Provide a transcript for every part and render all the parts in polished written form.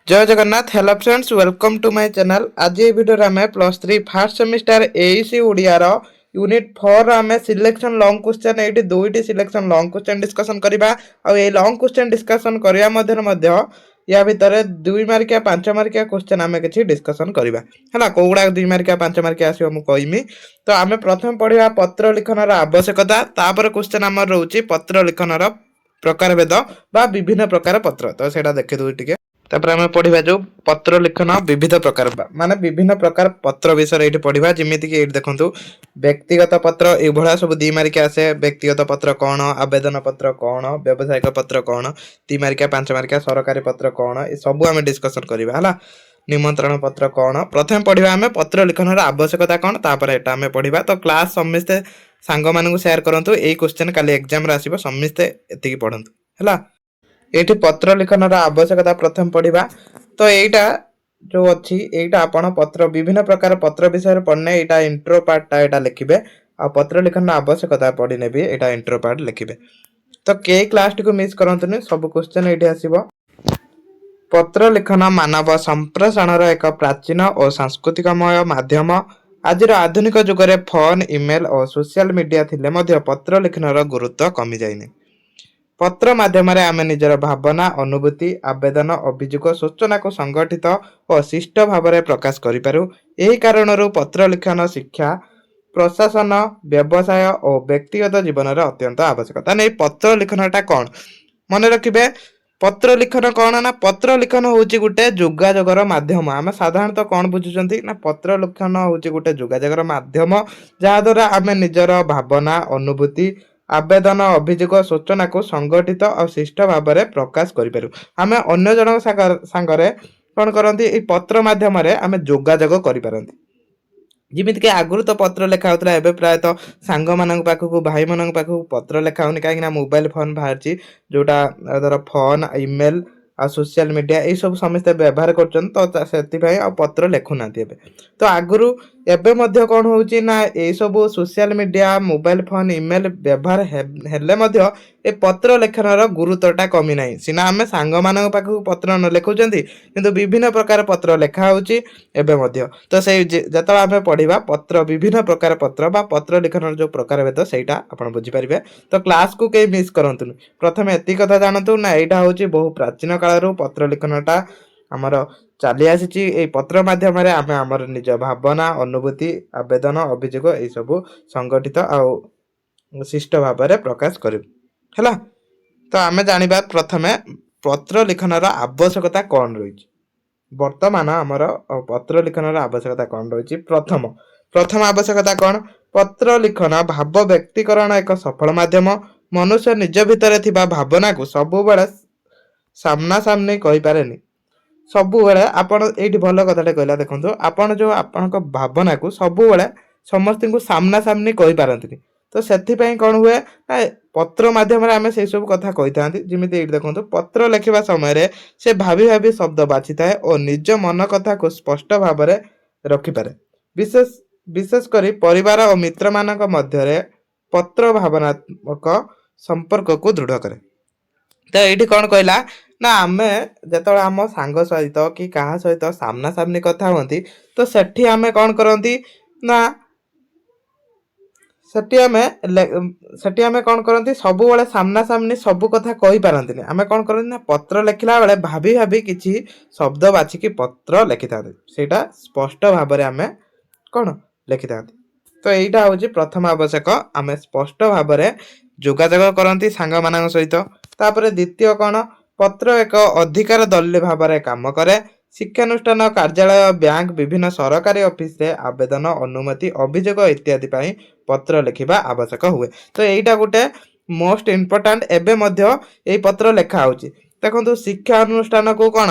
जय Jagannath. Hello friends, welcome to my channel. आज ये वीडियो रे हमें +3 फर्स्ट सेमिस्टर एईसी ओडिया रो यूनिट 4 रो हमें सिलेक्शन लॉन्ग क्वेश्चन एटी दुईटी सिलेक्शन लॉन्ग क्वेश्चन डिस्कशन करबा। आ ए लॉन्ग क्वेश्चन डिस्कशन करिया मध्य या भितर 2 मार्किया 5 मार्किया क्वेश्चन हमें किछि डिस्कशन करबा। हला कोगुडा 2 मार्किया 5 मार्किया आसीबो मु कहिमी। तो हमें प्रथम पढिबा पत्र लिखन रो आवश्यकता, तापर क्वेश्चन हमर रहउची पत्र लिखन रो प्रकार भेद बा विभिन्न प्रकार पत्र। तो सेटा देखि दुई टिके तापर आम पढ़ा जो पत्र लिखन विविध प्रकार माने विभिन्न प्रकार पत्र विषय ये पढ़ा। जमीक ये देखु व्यक्तिगत पत्र ये सब 2 मार्किया आसे। व्यक्तिगत पत्र कौन, आवेदन पत्र कौन, व्यावसायिक पत्र कौन, 3 मार्किया 5 मार्किया सरकारी पत्र कौन, ये सब आम डिस्कसन करवा है। निमंत्रण पत्र कौन प्रथम पढ़ा आम पत्र लिखन आवश्यकता कौन, तापर एटा आम पढ़ा। तो क्लास समस्ते सांग मानू शेयर करूँ। यही क्वेश्चन काली एग्जाम आसो, समस्ते एति पढ़ु है। ये पत्र लिखन आवश्यकता प्रथम पढ़ा। तो यहीटा जो अच्छी यहीटा आपण पत्र विभिन्न प्रकार पत्र विषय पढ़ने यहाँ इंट्रो पार्टा यहाँ लिखे। आ पत्र लिखन आवश्यकता पढ़ी ने भी यहाँ इंट्रो पार्ट लिखे। तो के क्लास टी को मिस करंतुनी, सब क्वेश्चन ये आसीबो। पत्र लिखन मानव संप्रेषण एक प्राचीन और सांस्कृतिकमय माध्यम। आज आधुनिक जुगरे फोन, इमेल और सोशल मीडिया थिले मध्य पत्र लिखनर गुरुत्व कमी जाइनी। पत्र माध्यम आम निजर भावना, अनुभूति, आवेदन, अभियोग, सूचना को संगठित और शिष्ट भाव में प्रकाश करूँ। यही कारण पत्र लिखन शिक्षा, प्रशासन, व्यवसाय और व्यक्तिगत जीवन में अत्यंत आवश्यकता। नहीं पत्र लिखनटा कौन मन रखिए। पत्र लिखन कौन ना, पत्र लिखन हूँ गोटे जोगाजोगर माध्यम। आम साधारणतः कौन बुझुंट ना, पत्र लिखन हूँ गोटे जोगाजोगर माध्यम जहाद्वारा आम निजर भावना, अनुभूति, आवेदन, अभियोग, सूचना को संगठित और शिष्ट भाव में प्रकाश करूँ। आम अन्य जन सांगरे कौन करती पत्र माध्यम आम जोगाजोग कर। जमीक आगुरी तो पत्र लिखा होता है, प्रायतः सांग मान पाखक भाई मान पाखक पत्र लिखा होनी कहीं मोबाइल फोन बाहर जोटा धर फोन, इमेल आ सोशल मीडिया ये सब समस्ते व्यवहार कर। तो से पत्र लिखुना। तो आगुरी एबे मध्य कौन होची ना, ये सब social media, mobile phone, email व्यवहार हेले मध्य ए पत्र लेखनर गुरुत्वटा कमी ना। सीना आम सांग मान पाखक पत्र न लिखुंट किंतु विभिन्न प्रकार पत्र लिखा होची एबे मध्य। तो से जत आम पढ़ा पत्र विभिन्न प्रकार पत्र बा पत्र लिखन जो प्रकार भेद सेटा आपण बुझीपारे। तो क्लास को कई मिस करंतुनी। प्रथम एति कथा जानतु ना, यहाँ हूँ बहु प्राचीन कालरू पत्र लिखनटा आमर चली आसी। पत्र माध्यम आम आमर निज भावना, अनुभूति, आवेदन, अभियोग ये सब संगठित आ शिष्ट भाव में प्रकाश करूँ है। तो आम जाना प्रथमे पत्र लिखनर आवश्यकता कौन रही। वर्तमान आमर पत्र लिखनर आवश्यकता कौन रही। प्रथम आवश्यकता कौन, पत्र लिखन भाव व्यक्तिकरण एक सफल माध्यम। मनुष्य निज भितर थिबा भावना को सबु बेले सामना सामने कहि पारेनी। सबु बेले आपण एठी भल कथाटे कहला देखंतु, आपण जो आपनक भावना को सबु बेले समस्त को सामना सामने कहि पारंतनी। तो सेथि पई कोन हुए ना, पत्र माध्यम आम से सब कथा कही था। जमी देखो पत्र लिखा समय से भाभी भाभी शब्द बाछि थाए और निज मन कथा को स्पष्ट भाव में रखिपारे। विशेषकर परिवार और मित्र मानक मध्य पत्र भावनात्मक संपर्क को दृढ़ करे। तो ये कौन कहला ना, आम जो आम सांग सहित कि क्या सहित सामना सामनी कथा हमें, तो सेठी आम कौन करती ना, सेठी आम कौन करती सब बेले सामना सामनी सब कथा कही पारती। आम कौन करती ना, पत्र लिखला बेले भाभी भाभी किसी शब्द बाछिकी पत्र लिखि था, सेटा स्पष्ट भाव में आम कौन लिखि था। तो यहीटा हूँ प्रथम आवश्यक, आम स्पष्ट भाव में जोगाजोग करती सांग मान सहित। तापर द्वितीय कौन, पत्र एक अधिकार दलीय भाव में काम करे। शिक्षानुष्ठान, कार्यालय, बैंक, विभिन्न सरकारी ऑफिस रे आवेदन, अनुमति, अभियोग इत्यादि पाई पत्र लिखा आवश्यक हुए। तो यहीटा गोटे मोस्ट इम्पोर्टाट एबे मध्य यही पत्र लिखा होची। देखो शिक्षा अनुष्ठान को कौन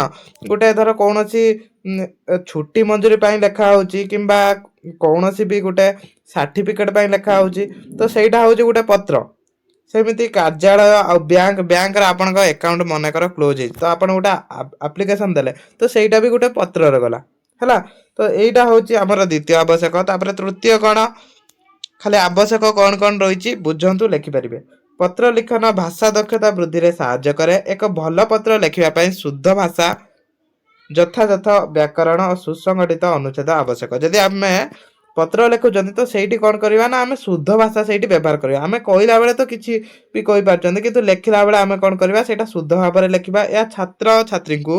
गोटे धर कौन छुट्टी मंजूरी पाई लिखा होची किंबा कौन भी गोटे सर्टिफिकेट पाई लिखा होची, तो सेटा होची गोटे पत्र। सेमिति कार्यालय आ बैंक आपन अकाउंट मनकर क्लोज है, तो आप गोटे आप्लिकेसन देले तो सेटा भी गोटे पत्र गला है। तो यहीटा हूँ आमर द्वितीय आवश्यक। तापर तृतीय कौन, खाली आवश्यक कौन कौन रही बुझंतु लिखिपारे। पत्र लिखन भाषा दक्षता वृद्धि में साहाय्य करे। एक भल पत्र लिखा शुद्ध भाषा ଯଥାଯଥ ବ୍ୟାକରଣ ଓ ସୁସଂଗଠିତ ଅନୁଚ୍ଛେଦ ଆବଶ୍ୟକ। ଯଦି ଆମେ ପତ୍ର ଲେଖୁଛନ୍ତି ତ ସେଇଠି କ'ଣ କରିବା ନା ଆମେ ଶୁଦ୍ଧ ଭାଷା ସେଇଠି ବ୍ୟବହାର କରିବା। ଆମେ କହିଲା ବେଳେ ତ କିଛି ବି କହିପାରୁଛନ୍ତି, କିନ୍ତୁ ଲେଖିଲା ବେଳେ ଆମେ କ'ଣ କରିବା ସେଇଟା ଶୁଦ୍ଧ ଭାବରେ ଲେଖିବା। ଏହା ଛାତ୍ରଛାତ୍ରୀଙ୍କୁ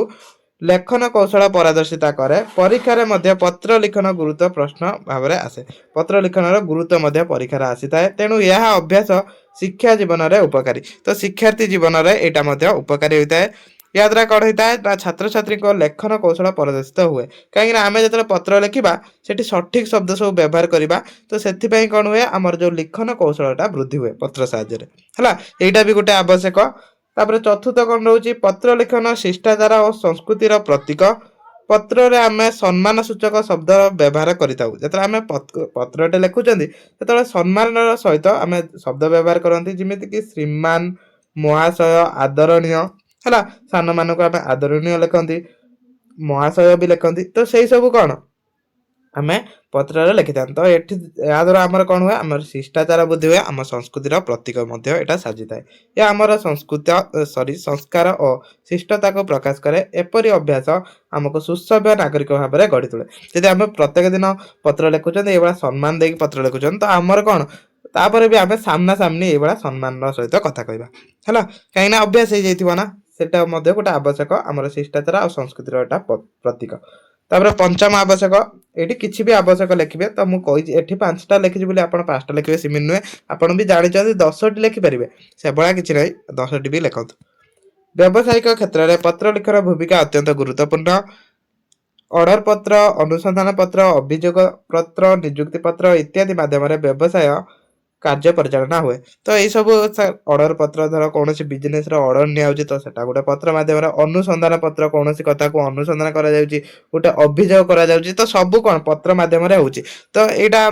ଲେଖନ କୌଶଳ ପରାଦର୍ଶିତା କରେ। ପରୀକ୍ଷାରେ ମଧ୍ୟ ପତ୍ର ଲିଖନ ଗୁରୁତ୍ୱ ପ୍ରଶ୍ନ ଭାବରେ ଆସେ। ପତ୍ର ଲିଖନର ଗୁରୁତ୍ୱ ମଧ୍ୟ ପରୀକ୍ଷାରେ ଆସିଥାଏ। ତେଣୁ ଏହା ଅଭ୍ୟାସ ଶିକ୍ଷା ଜୀବନରେ ଉପକାରୀ। ତ ଶିକ୍ଷାର୍ଥୀ ଜୀବନରେ ଏଇଟା ମଧ୍ୟ ଉପକାରୀ ହୋଇଥାଏ। याद्वारा कौन होता है ना छात्र-छात्री को लेखन कौशल प्रदर्शित हुए कहीं आम जो पत्र लिखा से सठिक शब्द सब व्यवहार करवा तो से कौन हुए आमर जो लिखन कौशलटा वृद्धि हुए पत्र साहाय्य है यहाँ भी गोटे आवश्यक। तापर चतुर्थ कौन रोचे पत्र लिखन शिष्टाचार और संस्कृतिर प्रतीक। पत्र रे आम सम्मान सूचक शब्द व्यवहार करते आम पत्रटे लिखुं जो सम्मान सहित आम शब्द व्यवहार करती जमीक श्रीमान महाशय आदरणीय है सान मानक आम आदरणीय लिखती महाशय भी लिखती तो से सब कौन आम पत्र लिखि था। तो ये द्वारा आमर कौन हुए आम शिष्टाचार बुद्धि हुए आम संस्कृतिर प्रतीक यहाँ साजी थाए। यह आमर संस्कार और शिष्टता को प्रकाश करे। एपरी अभ्यास आमको सुसभ्य नागरिक भाव में गढ़ी तोले। जब आम प्रत्येक दिन पत्र लिखुं ये सम्मान देकी पत्र लिखुं तो आमर कौन तापर भी आम सामना सामनी ये सम्मान सहित कथा कहवा है कहीं अभ्यास हो जाना सेटा गोटे आवश्यक आमर शिष्टाचार और संस्कृतिर प्रतीक। तापर पंचम आवश्यक ये किसी भी आवश्यक लिखे तो मुझे ये 5टा लिखी बोली आप 5टा लिखे सीमित नुहे आपड़ भी जानते 10टी लिखिपारे से भाया कि नहीं 10टी भी लिखत। व्यावसायिक क्षेत्र में पत्र लिखन भूमिका अत्यंत गुरुत्वपूर्ण। ऑर्डर पत्र अनुसंधान पत्र अभियोग पत्र नियुक्ति पत्र इत्यादि माध्यम व्यवसाय कार्य परिचालना हुए। तो यही सब ऑर्डर पत्र धर कौन बिजनेस ऑर्डर नि तो सेटा गोटे पत्र माध्यम अनुसंधान पत्र कौन कथा को अनुसंधान गोटे अभियोग कर तो सब कौन पत्र माध्यम तो यहाँ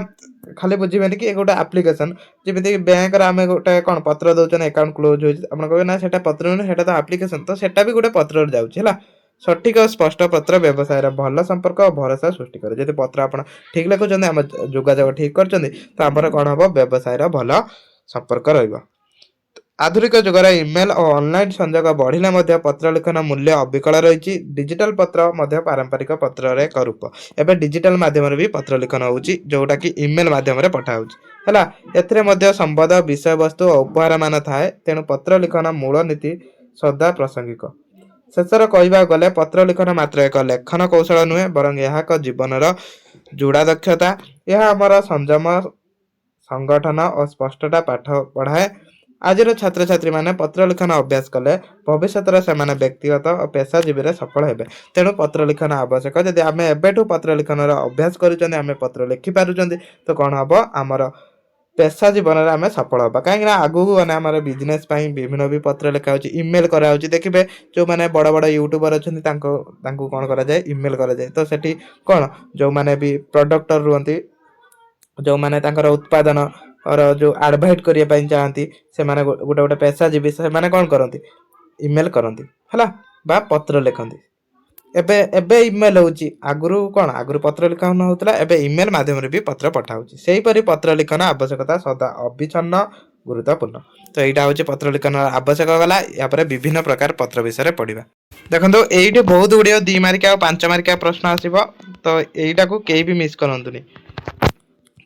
खाली बुझे कि गोटे आप्लिकेसन जमी बैंक आम गोटे कौन पत्र दौन अकाउंट क्लोज हो कहे ना से पत्र नुहे तो आप्लिकेसन तो सेटा भी गोटे पत्र जाऊँगा। सठिक और स्पष्ट पत्र व्यवसाय भल संपर्क और भरोसा सृष्टि करे। जब पत्र आप ठीक लिखुं आम जोगाजोग ठीक कर तो आमर कौन हम व्यवसाय भल संपर्क रहा। आधुनिक जुगर इमेल और ऑनलाइन संजोग बढ़िले पत्र लिखन मूल्य अविकल रही। डिजिटल पत्र पारंपरिक पत्र एक रूप एवं डिजिटल माध्यम भी पत्र लिखन होउची जोटा कि इमेल माध्यम पठा होती संवाद विषय वस्तु और उपहार मान थाए। तेणु पत्र लिखन मूल नीति सदा प्रासंगिक। शेषर कहवा गले पत्र लिखन मात्र एक लेखन कौशल नुहे बरं यह एक जीवनर जोड़ा दक्षता। यह आमर संयम संगठन और स्पष्टता पाठ पढ़ाए। आज छात्र छात्री मैंने पत्र लिखन अभ्यास कले भविष्य से व्यक्तिगत और पेशाजीवी सफल हेबे। तेणु पत्र लिखन आवश्यक। जदि आम एबेठू पत्र लिखन अभ्यास करें पत्र लिखि पारुचंदी तो कौन हम आमर पेशा जीवन में आम सफल हाँ कहीं आगू आम बिजनेस विभिन्न भी पत्र लिखा इमेल कराऊँ। देखिए जो मैंने बड़ बड़ यूट्यूबर अच्छा कौन कराए इमेल कराए तो सेठी कौन जो मैंने भी प्रोडक्टर रुहति जो मैंने उत्पादन और जो एडवर्टाइज करने चाहती से माने गोटे गोटे पेशाजीवी से माने कौन करती इमेल करती है बा पत्र लिखती। एबे एबे इमेल होची आगुरु कौन आगुरु पत्र लिखन होता एबे इमेल माध्यम भी पत्र पठाऊँगी से हीपरि पत्र लिखन आवश्यकता सदा अभिछन्न गुरुत्वपूर्ण। तो यहाँ हूँ पत्र लिखन आवश्यक गला यापर विभिन्न प्रकार पत्र विषय पढ़ा। देखो ये बहुत गुड़िया 2 मार्किया और 5 मार्किया प्रश्न आसो तो यहीटा को कहीं भी मिस करतुनि।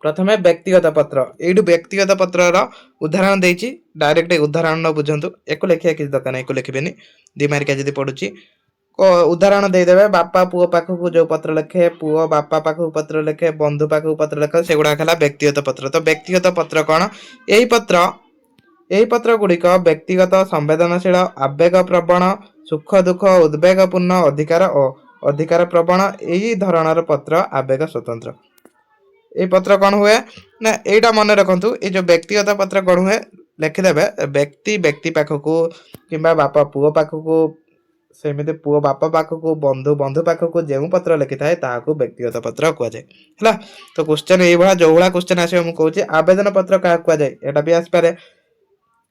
प्रथमे व्यक्तिगत पत्र ये व्यक्तिगत पत्र उदाहरण देती डायरेक्ट उदाहरण न बुझंतु एक लिखा किसी दरकार नहीं लिखे 2 मार्किया जब पढ़ुची उदाहरण देदेवे बापा पुओ पाखक जो पत्र लिखे पुओ बापा पाखक पत्र लिखे बंधु पाखक पत्र लिखे से गुड़ा है व्यक्तिगत पत्र। तो व्यक्तिगत पत्र कौन यही पत्र गुड़िक व्यक्तिगत संवेदनशील आवेग प्रवण सुख दुख उद्वेगपूर्ण अधिकार और अधिकार प्रवण यही धरणर पत्र आवेग स्वतंत्र। ये पत्र कौन हुए ना यहीटा मन रखु ये जो व्यक्तिगत पत्र कौन हुए लिखिदेवे व्यक्ति पाखक कि बापा पुओ पाखक सेमती पुओ बापा पाखक बंधु बंधु पाखक जो पत्र लिखि थाए ताकू व्यक्तिगत पत्र कहुए है। तो क्वेश्चन ये जो भाया क्वेश्चन आसो मुझे आवेदन पत्र क्या कहुए यहाँ भी आसपे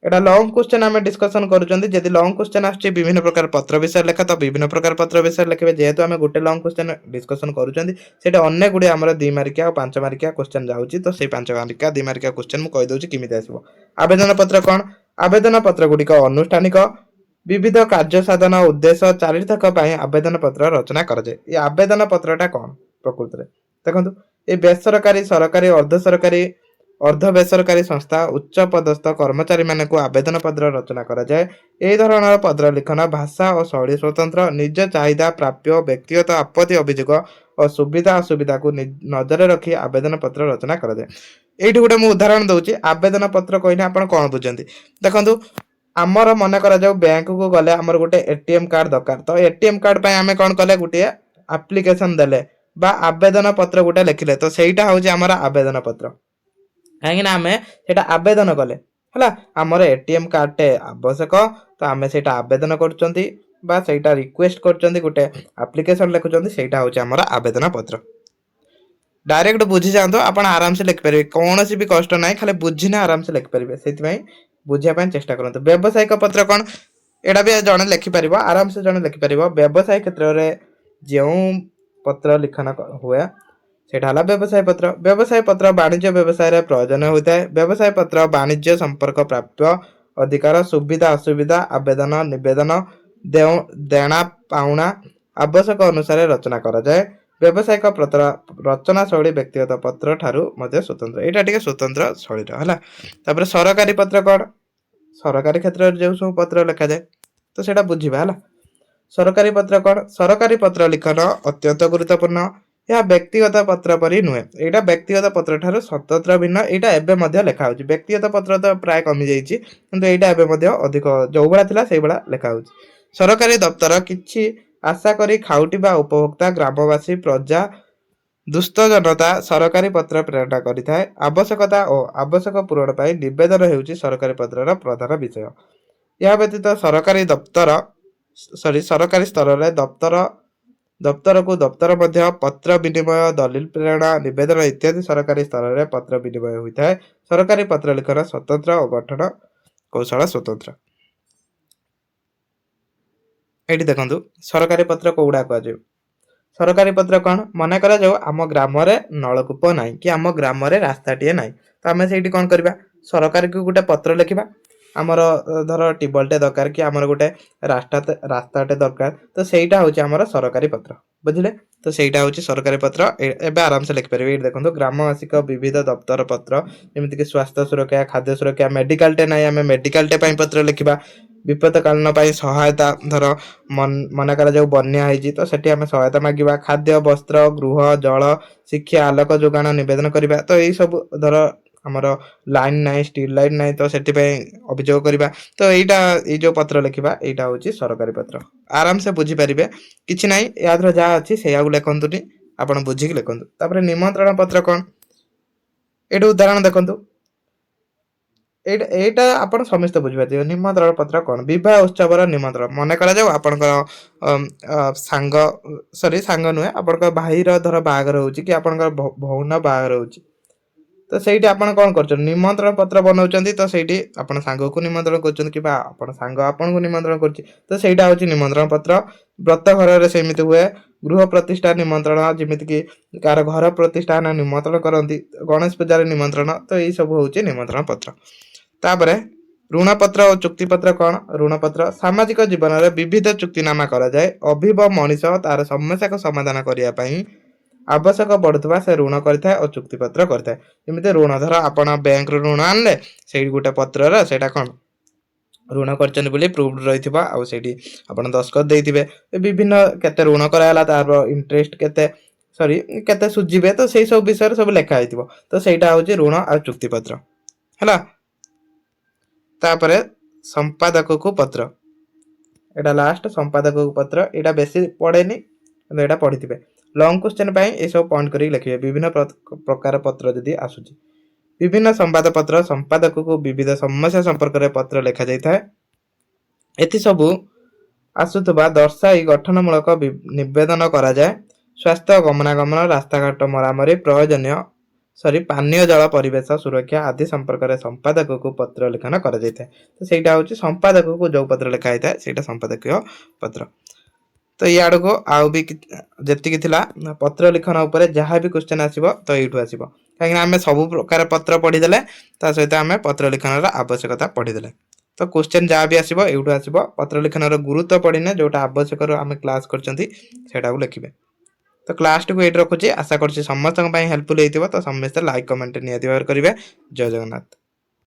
एटा लॉन्ग क्वेश्चन आम डिस्कसन करुँच। जदि लॉन्ग क्वेश्चन आसुच्छी विभिन्न प्रकार पत्र विषय लेखा तो विभिन्न प्रकार पत्र विषय लिखे जेहेतु आम गोटे लॉन्ग क्वेश्चन डिस्कसन करुँच अनेक गुड़े आम 2 मार्किया और 5 मार्किया क्वेश्चन जाऊँगी। तो से 5 मार्किया 2 मार्किया क्वेश्चन मुझे कहीदे किमी आसो। आवेदन पत्र कौन आवेदन पत्र गुड़िक अनुष्ठानिक विविध कार्य साधन उद्देश्य चारिथक आवेदन पत्र रचना कराए। ये आवेदन पत्रटा कौन प्रकृत में देखो ये बेसरकारी सरकारी अर्ध सरकारी अर्ध बेसरकारी संस्था उच्च पदस्थ कर्मचारी मानक आवेदन पत्र रचना कराए। यही धरण पत्र लिखन भाषा और शैली स्वतंत्र निज चाहिदा प्राप्य व्यक्तिगत आपत्ति अभियोग और सुविधा असुविधा को नजर रखी आवेदन पत्र रचना कराए। ये गोटे मुझे उदाहरण दूसरी आवेदन पत्र कहने आप कौन बुझे देखो आमर मन कर बैंक को गले आमर गोटे एटीएम कार्ड दरकार तो एटीएम कार्ड पे आम कौन कले गोटे आप्लिकेसन देले बा आवेदन पत्र गोटे लिखिले तो सहीटा हूँ आमर आवेदन पत्र कहीं आम से आवेदन कले है आमर एटीएम कार्ड टे आवश्यक तो आम से आवेदन कर रिक्वेस्ट कर गोटे आप्लिकेसन लिखुं से हूँ आवेदन पत्र डायरेक्ट बुझी जातु आप आराम से लिखिपारे कौन भी कष्ट ना खाली बुझीना आराम से लिखिपारे से बुझापी चेष्टा करूँ। व्यावसायिक पत्र कौन एटा भी जड़े लिखिपार आराम से जड़े लिखिपार व्यवसाय क्षेत्र में जो पत्र लिखन हुए सेटा व्यवसाय पत्र। व्यवसाय पत्र वाणिज्य व्यवसाय प्रयोजन होता है। व्यवसाय पत्र वाणिज्य संपर्क प्राप्य अधिकार सुविधा असुविधा आवेदन निवेदन देना पाउना आवश्यक अनुसार रचना कराए। व्यवसायिक पत्र रचना शैली व्यक्तिगत पत्र ठारू स्वतंत्र यहाँ टे स्वतंत्र शैली है। सरकारी पत्र कौन सरकारी क्षेत्र में जो सब पत्र लिखा जाए तो सेटा बुझा है। सरकारी पत्र कौन सरकारी पत्र लिखन अत्यंत गुरुत्वपूर्ण यह व्यक्तिगत पत्र परी नुहे यहाँ व्यक्तिगत पत्र ठारू स्वतंत्र भिन्न यहाँ एवं लिखा व्यक्तिगत पत्र तो प्राय कमी जाइए किंतु यहाँ अधिक जो भाया से भाया लिखा सरकारी दफ्तर किसी आशा करी खाउटिबा उपभोक्ता ग्रामवासी प्रजा दुष्ट जनता सरकारी पत्र प्रेरणा करिथाए। आवश्यकता और आवश्यक पूरण पाई निवेदन हेउची सरकारी पत्रर प्रधान विषय। यह व्यतीत सरकारी दफ्तर सरकारी स्तर में दफ्तर को दफ्तर मध्य पत्र विनिमय दलिल प्रेरणा निवेदन इत्यादि सरकारी स्तर में पत्र विनिमय होता है। सरकारी पत्र लिखन स्वतंत्र और गठन कौशल स्वतंत्र। ये देखो सरकारी पत्र कौड़ा कह सरकारी पत्र कौन मन कर आम ग्राम नलकूप ना कि आम ग्राम रास्ताटे ना तो आम से कौन करवा सरकार को गोटे पत्र लिखा आमर धर टिबलटे दरकार कि आमर गोटे रास्ताटे दरकार तो सहीटा हूँ आमर सरकारी पत्र बुझे तो सहीटा हूँ सरकारी पत्र एवं आराम से लिखिपारे। ये देखो ग्रामवासिक विविध दफ्तर पत्र जमीक स्वास्थ्य सुरक्षा खाद्य सुरक्षा मेडिकालटे ना आम मेडिकालटे पत्र लिखा विपदकालीन सहायता धर मन कर बन्या होती तो सेठी आम सहायता मांगा खाद्य वस्त्र गृह जल शिक्षा आलोक जोगाण निवेदन करवा तो यही सब धर आमर लाइन ना स्टील लाइन ना तो से अभियोग करवा तो यहाँ जो पत्र लिखा यहाँ हूँ सरकारी पत्र आराम से बुझीपारे कि ना याद जहाँ अच्छी से लिखुनी आप बुझिक लिखुँ। निमंत्रण पत्र कौन ये उदाहरण देखु एटा आपण समस्त बुझिपारे। निमंत्रण पत्र कौन विवाह उत्सव निमंत्रण मन कर सांग सॉरी सांग नुहे आपण भाई धर बाहागर हो कि आपण भौन बाहागर हो तो सही आप कौन कर निमंत्रण पत्र बनाऊँ तो सही आप सांग को निमंत्रण कर सांग आपन को निमंत्रण कर तो सहीटा हूँ निमंत्रण पत्र। व्रत घर सेमती हुए गृह प्रतिष्ठा निमंत्रण जमीक कार घर प्रतिष्ठान निमंत्रण करती गणेश पूजार निमंत्रण तो यही सब हूँ निमंत्रण पत्र। तापर ऋणपत्र और चुक्तिपत्र कौन ऋणपत्र सामाजिक जीवन में विविध चुक्तिनामा कराए अभिव मनीष तार समस्या को समाधान करने आवश्यक पड़ुवा से ऋण करता और चुक्तिपत्र करता है। जमी ऋण धर आप बैंक ऋण आनले से गोटे पत्र से कौन ऋण कर प्रूफ रही दस्खत देते विभिन्न केते ऋण कराला तार इंटरेस्ट केते सॉरी केते सुझे तो से सब विषय सब लिखाई तो सहीटा हूँ ऋण आ चुक्तिपत्र है। तापर संपादक को पत्र एटा लास्ट संपादक को पत्र यहाँ बेसी पढ़ेनी यहाँ पढ़ी थे लंग क्वेश्चन ये सब पॉइंट कर लिखे विभिन्न प्रकार पत्र जदि आसूची विभिन्न संवाद पत्र संपादक को विविध समस्या संपर्क में पत्र लिखा जाता है। एति सबू आसुवा दर्शाई गठनमूलक निवेदन कराए स्वास्थ्य गमनागमन रास्ताघाट मरामरी प्रयोजनीय सॉरी पानीय जल परिवेश सुरक्षा आदि संपर्क में संपादक को पत्र लिखन कर तो सहीटा हूँ संपादक को जो पत्र लिखा होता है सहीटा संपादकीय पत्र। तो ये को आउ भी जी पत्र लिखन उपर जहाँ भी क्वेश्चन आसो तो यूँ आसो कहीं आम सब प्रकार पत्र पढ़ीदे सहित आम पत्र लिखन आवश्यकता पढ़ीदे। तो क्वेश्चन जहाँ भी आसो यूँ आसो पत्र लिखन गुरुत्व पड़ने जोटा आवश्यक आम क्लास कर लिखे। तो क्लास टी ये रखुच्छे आशा कर समस्त हेल्पफुल होती तो समस्त लाइक कमेंट निहती करेंगे। जय जगन्नाथ।